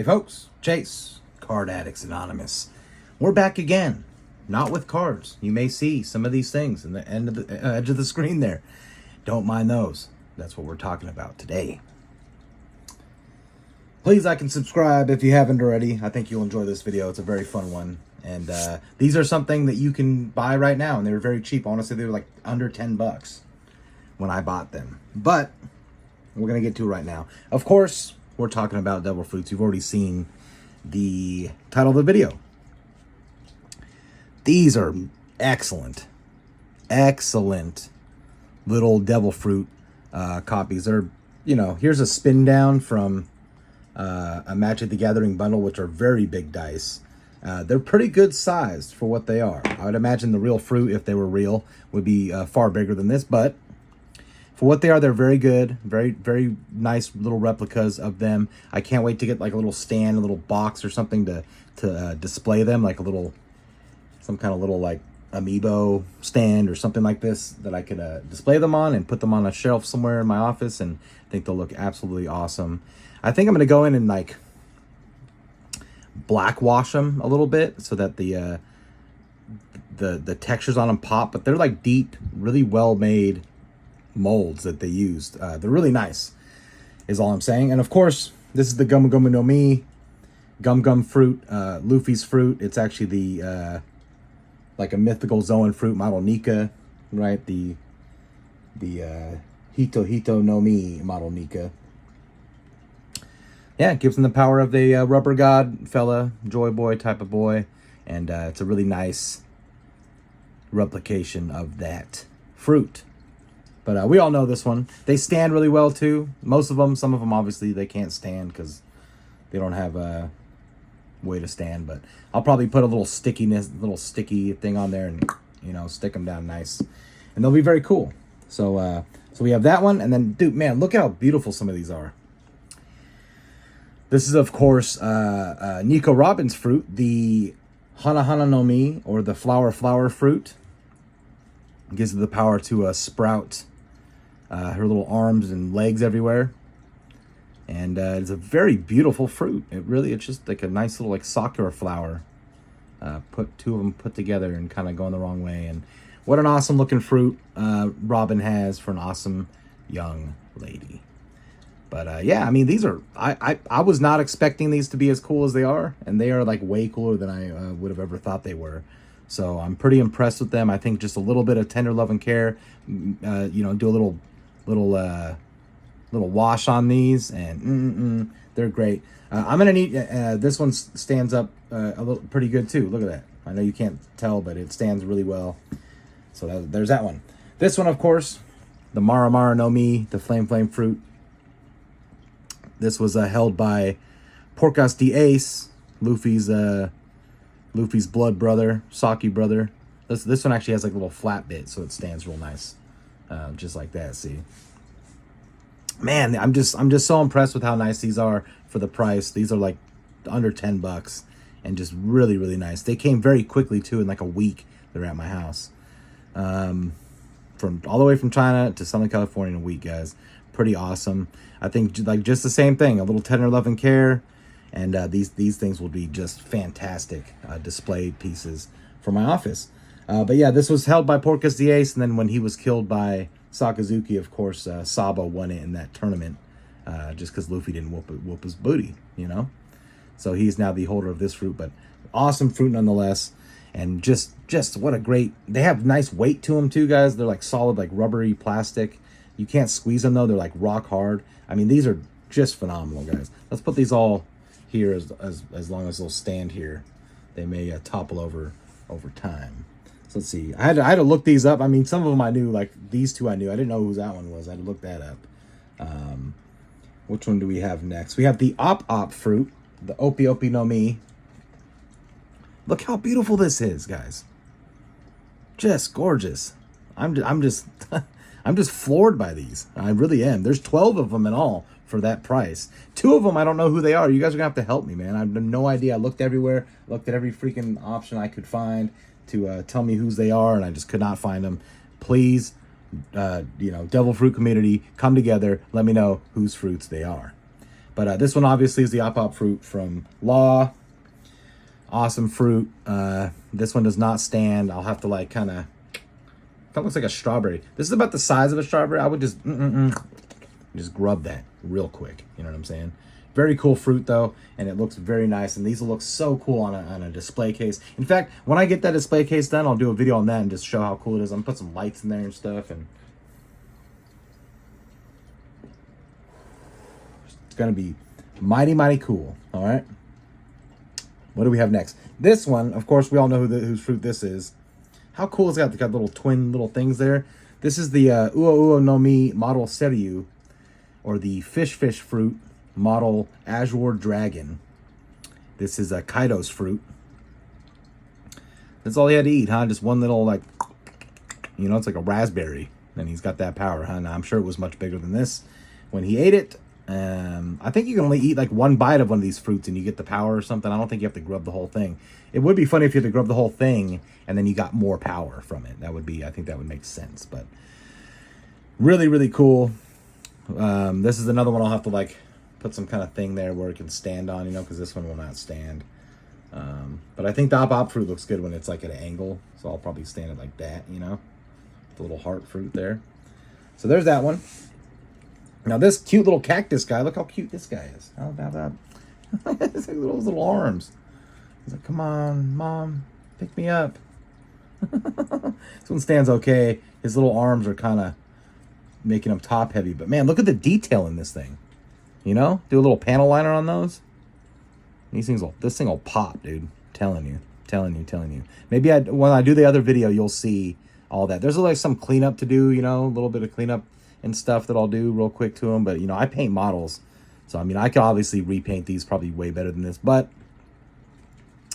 folks, Chase, Card Addicts Anonymous. We're back again, not with cards. You may see some of these things in the end of the edge of the screen there. Don't mind those. That's what we're talking about today. Please like and subscribe if you haven't already. I think you'll enjoy this video. It's a very fun one. And these are something that you can buy right now, and they were very cheap. Honestly, they were like under 10 bucks when I bought them. But we're going to get to it right now. Of course, we're talking about devil fruits. You've already seen the title of the video. These are excellent little devil fruit copies. They're, here's a spin down from a Magic the Gathering bundle, which are very big dice. They're pretty good sized for what they are. I would imagine the real fruit, if they were real, would be far bigger than this, but for what they are, they're very good. Very, very nice little replicas of them. I can't wait to get like a little stand, a little box or something to display them, like some kind of little like amiibo stand or something like this that I could display them on and put them on a shelf somewhere in my office, and I think they'll look absolutely awesome. I think I'm going to go in and like black wash them a little bit so that the textures on them pop, but they're like deep, really well made molds that they used. They're really nice is all I'm saying. And of course, this is the Gum Gum no Mi Gum fruit, Luffy's fruit. It's actually the like a mythical Zoan fruit model Nika, right? The Hito no Mi model Nika. Yeah, it gives them the power of the rubber god fella, joy boy type of boy, and it's a really nice replication of that fruit. But we all know this one. They stand really well too. Most of them, some of them obviously they can't stand because they don't have a way to stand. But I'll probably put a little sticky thing on there and stick them down nice, and they'll be very cool. So we have that one, and then dude, man, look how beautiful some of these are. This is of course Nico Robin's fruit, the Hana Hana no Mi, or the flower fruit. It gives her the power to sprout her little arms and legs everywhere, and it's a very beautiful fruit. It's just like a nice little like sakura flower. Put two of them put together and kind of going the wrong way. And what an awesome looking fruit Robin has for an awesome young lady. But yeah, I mean, these are I was not expecting these to be as cool as they are, and they are like way cooler than I would have ever thought they were. So I'm pretty impressed with them. I think just a little bit of tender love and care, do a little wash on these, and they're great. I'm gonna need this one stands up a little pretty good too. Look at that. I know you can't tell, but it stands really well. So there's that one. This one, of course, the Mara Mara no Mi, the Flame fruit. This was held by Porcas de Ace, Luffy's blood brother, Saki brother. This one actually has like a little flat bit, so it stands real nice, just like that. See, man, I'm just so impressed with how nice these are for the price. These are like under 10 bucks, and just really, really nice. They came very quickly too. In like a week, they're at my house, from all the way from China to Southern California in a week, guys. Pretty awesome. I think like just the same thing, a little tender love and care. And these things will be just fantastic display pieces for my office. But yeah, this was held by Porcas the Ace, and then when he was killed by Sakazuki, of course, Saba won it in that tournament, just because Luffy didn't whoop his booty, So he's now the holder of this fruit, but awesome fruit nonetheless. And just what a great, they have nice weight to them too, guys. They're like solid, like rubbery plastic. You can't squeeze them though. They're like rock hard. I mean, these are just phenomenal, guys. Let's put these all here as long as they'll stand here. They may topple over time. So let's see. I had to look these up. I mean, some of them I knew, like these two I knew. I didn't know who that one was. I had to look that up. Which one do we have next? We have the Op fruit, the Opi no Mi. Look how beautiful this is, guys. Just gorgeous. I'm just I'm just floored by these. I really am. There's 12 of them in all for that price. 2 of them, I don't know who they are. You guys are gonna have to help me, man. I have no idea. I looked everywhere, looked at every freaking option I could find to tell me whose they are, and I just could not find them. Please, Devil Fruit community, come together. Let me know whose fruits they are. But this one obviously is the op fruit from Law. Awesome fruit. This one does not stand. I'll have to like kind of looks like a strawberry. This is about the size of a strawberry. I would just grub that real quick. You know what I'm saying? Very cool fruit though, and it looks very nice. And these will look so cool on a display case. In fact, when I get that display case done, I'll do a video on that and just show how cool it is. I'm gonna put some lights in there and stuff, and it's gonna be mighty cool. All right. What do we have next? This one, of course, we all know whose fruit this is. How cool is that? They got little twin little things there. This is the Uo no Mi model Seryu, or the fish fruit model Azure Dragon. This is a Kaido's fruit. That's all he had to eat, huh? Just one little, like, you know, it's like a raspberry. And he's got that power, huh? Now, I'm sure it was much bigger than this when he ate it. I think you can only eat like one bite of one of these fruits and you get the power or something. I don't think you have to grub the whole thing. It would be funny if you had to grub the whole thing and then you got more power from it. That would be, I think that would make sense. But really cool. This is another one I'll have to like put some kind of thing there where it can stand on, you know, because this one will not stand. But I think the op fruit looks good when it's like at an angle. So I'll probably stand it like that, you know, the little heart fruit there. So there's that one. Now this cute little cactus guy, look how cute this guy is. How about that? It's like those little arms. He's like, come on, Mom, pick me up. This one stands okay. His little arms are kind of making him top heavy. But man, look at the detail in this thing. You know? Do a little panel liner on those. These things this thing will pop, dude. Telling you. Maybe when I do the other video, you'll see all that. There's like some cleanup to do, you know, a little bit of cleanup and stuff that I'll do real quick to them. But, you know, I paint models. So, I mean, I could obviously repaint these probably way better than this. But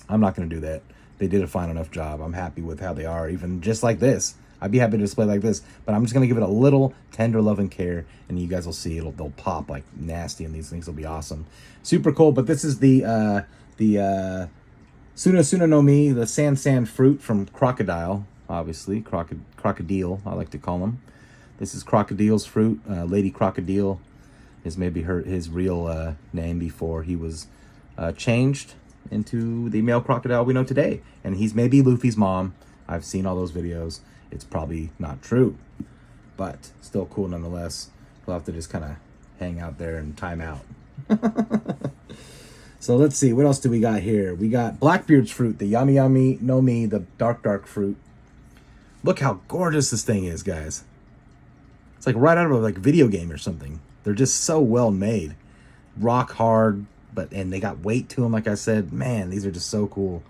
I'm not going to do that. They did a fine enough job. I'm happy with how they are, even just like this. I'd be happy to display like this. But I'm just going to give it a little tender love and care. And you guys will see they'll pop like nasty. And these things will be awesome. Super cool. But this is the Suna no Mi, the San fruit from Crocodile. Obviously, crocodile, I like to call them. This is Crocodile's fruit. Lady Crocodile is maybe his real name before he was changed into the male crocodile we know today. And he's maybe Luffy's mom. I've seen all those videos. It's probably not true, but still cool nonetheless. We'll have to just kind of hang out there and time out. So let's see, what else do we got here? We got Blackbeard's fruit, the Yami no Mi, the dark fruit. Look how gorgeous this thing is, guys. It's like right out of a like video game or something. They're just so well made. Rock hard, and they got weight to them, like I said. Man, these are just so cool.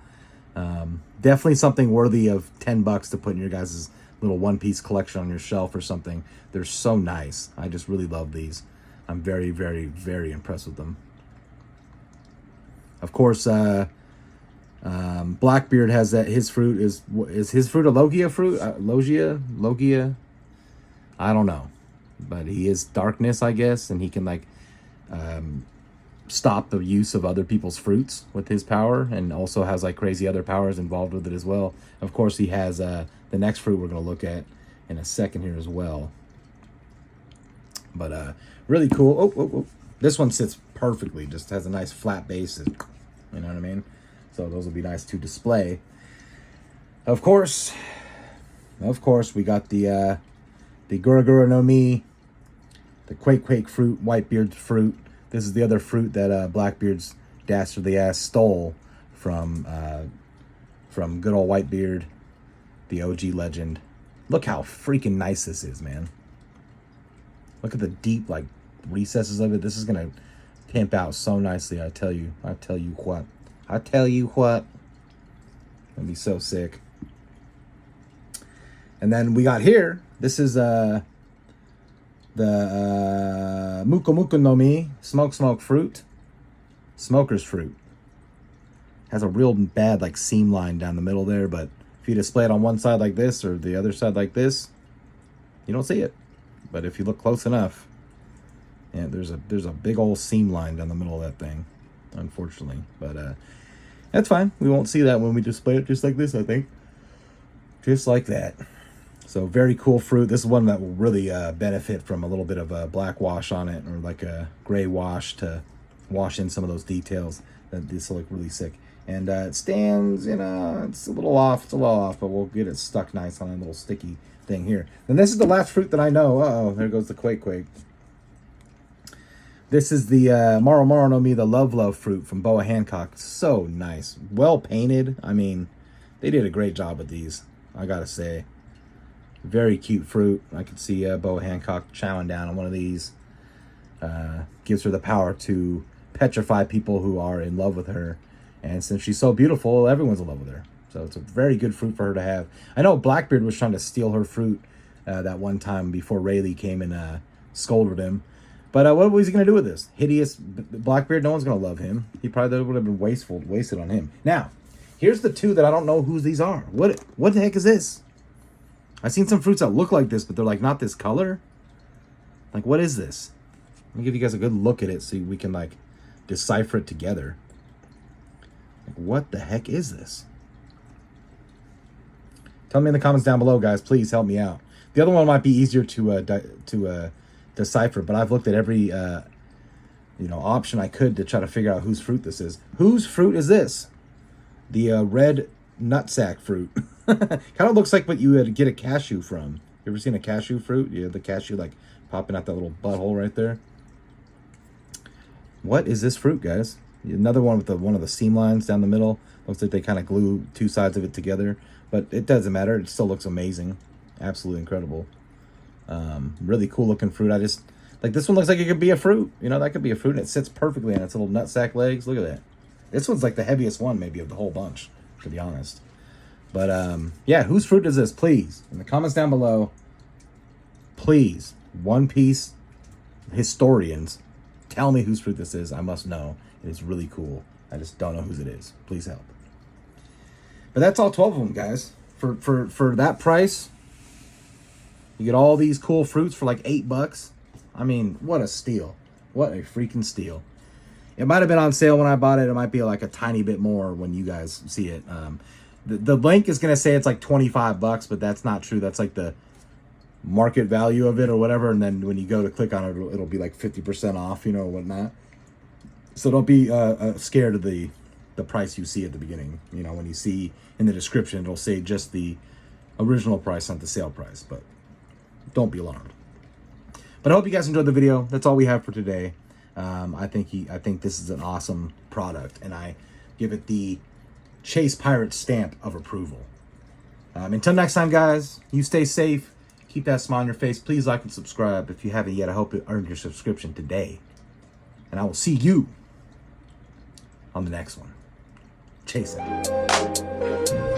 Definitely something worthy of $10 to put in your guys' little one-piece collection on your shelf or something. They're so nice. I just really love these. I'm very impressed with them. Of course, Blackbeard has that. His fruit is his fruit a Logia fruit? Logia? I don't know, but he is darkness, I guess, and he can like stop the use of other people's fruits with his power, and also has like crazy other powers involved with it as well. Of course, he has the next fruit we're going to look at in a second here as well. But really cool. Oh, this one sits perfectly. Just has a nice flat base. You know what I mean? So those will be nice to display. Of course, we got the Gura no Mi, the Quake fruit, Whitebeard's fruit. This is the other fruit that Blackbeard's dastardly ass stole from good old Whitebeard, the OG legend. Look how freaking nice this is, man. Look at the deep like recesses of it. This is gonna pimp out so nicely. I tell you what. It'll be so sick. And then we got here. This is the Muko no Mi, smoke fruit, smoker's fruit. Has a real bad like seam line down the middle there, but if you display it on one side like this or the other side like this, you don't see it. But if you look close enough, yeah, there's a big old seam line down the middle of that thing, unfortunately. But that's fine. We won't see that when we display it just like this, I think. Just like that. So very cool fruit. This is one that will really benefit from a little bit of a black wash on it, or like a gray wash to wash in some of those details. This will look really sick. And it stands, you know, it's a little off, but we'll get it stuck nice on a little sticky thing here. And this is the last fruit that I know. Uh-oh, there goes the Quake. This is the Maro Maro no Mi, the Love fruit from Boa Hancock. So nice. Well painted. I mean, they did a great job with these, I gotta say. Very cute fruit. I could see Boa Hancock chowing down on one of these. Gives her the power to petrify people who are in love with her. And since she's so beautiful, everyone's in love with her. So it's a very good fruit for her to have. I know Blackbeard was trying to steal her fruit that one time before Rayleigh came and scolded him. But what was he going to do with this? Hideous Blackbeard, no one's going to love him. He probably would have been wasted on him. Now, here's the two that I don't know who these are. What the heck is this? I've seen some fruits that look like this, but they're like not this color. Like, what is this? Let me give you guys a good look at it so we can like decipher it together. Like, what the heck is this? Tell me in the comments down below, guys. Please help me out. The other one might be easier to decipher, but I've looked at every option I could to try to figure out whose fruit this is. Whose fruit is this? The red nutsack fruit. Kind of looks like what you would get a cashew from. You ever seen a cashew fruit? You have the cashew like popping out that little butthole right there. What is this fruit, guys? Another one with one of the seam lines down the middle. Looks like they kind of glue two sides of it together, but it doesn't matter. It still looks amazing. Absolutely incredible. Really cool looking fruit. I just like this one. Looks like it could be a fruit. You know, that could be a fruit. And it sits perfectly on its little nutsack legs. Look at that. This one's like the heaviest one maybe of the whole bunch, to be honest. But yeah, whose fruit is this? Please, in the comments down below, please, One Piece historians, tell me whose fruit this is. I must know. It is really cool. I just don't know whose it is. Please help. But that's all 12 of them, guys. For that price, you get all these cool fruits for like $8. I mean, what a steal. What a freaking steal. It might have been on sale when I bought it. It might be like a tiny bit more when you guys see it. The link is going to say it's like $25, but that's not true. That's like the market value of it or whatever. And then when you go to click on it, it'll be like 50% off, you know, or whatnot. So don't be scared of the price you see at the beginning. You know, when you see in the description, it'll say just the original price, not the sale price. But don't be alarmed. But I hope you guys enjoyed the video. That's all we have for today. I think this is an awesome product, and I give it the Chase Pirate stamp of approval. Until next time, guys, you stay safe. Keep that smile on your face. Please like and subscribe if you haven't yet. I hope you earned your subscription today. And I will see you on the next one. Chase it.